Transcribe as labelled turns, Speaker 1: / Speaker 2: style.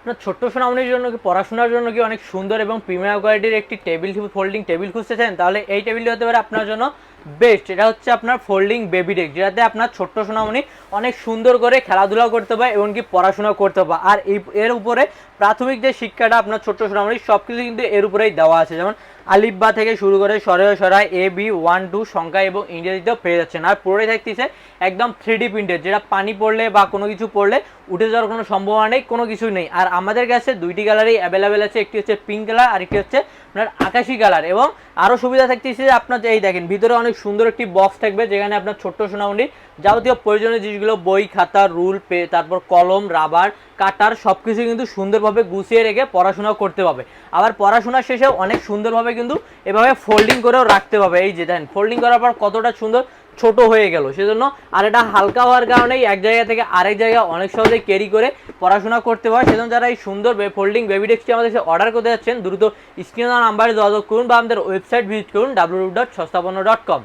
Speaker 1: আপনার ছোট্ট সোনামণির জন্য কি পড়াশোনার জন্য কি অনেক সুন্দর এবং প্রিমিয়াম কোয়ালিটির একটি ফোল্ডিং টেবিল খুঁজতেছেন, তাহলে এই টেবিলটি হতে পারে আপনার জন্য বেস্ট। এটা হচ্ছে আপনার ফোল্ডিং বেবি ডেস্ক, যেটাতে আপনার ছোট্ট সোনামণি অনেক সুন্দর করে খেলাধুলা করতে পারে এবং কি পড়াশোনা করতে পারে। আর এর উপরে প্রাথমিক যে শিক্ষাটা আপনার ছোট্ট সোনামণির সব কিছু কিন্তু এর উপরেই দেওয়া আছে, যেমন আলিফ বা থেকে শুরু করে সরাই AB 1 2 সংখ্যা এবং ইংরেজিতেও পেয়ে যাচ্ছেন। আর পুরোটাই থাকতেছে একদম 3D প্রিন্টেড, যেটা পানি পড়লে বা কোনো কিছু পড়লে উঠে যাওয়ার কোনো সম্ভাবনা নেই, কোনো কিছু নেই। আর আমাদের কাছে দুইটি কালারই অ্যাভেলেবেল আছে, একটি হচ্ছে পিঙ্ক কালার আর একটি হচ্ছে আপনার আকাশি কালার। এবং আরও সুবিধা থাকতেছে যে আপনার এই দেখেন ভিতরে অনেক সুন্দর একটি বক্স থাকবে, যেখানে আপনার ছোট্ট সোনামণির যাবতীয় প্রয়োজনীয় জিনিসগুলো বই খাতা রুল তারপর কলম রাবার কাটার সব কিছু কিন্তু সুন্দরভাবে গুছিয়ে রেখে পড়াশোনা করতে পারবে। আবার পড়াশোনা শেষে অনেক সুন্দরভাবে কিন্তু এভাবে ফোল্ডিং করেও রাখতে পারবে। এই যে দেখেন ফোল্ডিং করার পর কতটা সুন্দর ছোট হয়ে গেল, সেজন্য আর এটা হালকা হওয়ার কারণেই এক জায়গা থেকে আরেক জায়গায় অনেক সহজে ক্যারি করে পড়াশোনা করতে পারে। সেজন্য যারা এই সুন্দর ফোল্ডিং বেবি ডেস্কটি আমাদের কাছে অর্ডার করতে যাচ্ছেন, দ্রুত স্ক্রিনে নাম্বারে যোগাযোগ করুন বা আমাদের ওয়েবসাইট ভিজিট করুন www.সস্তাপন্ন.com।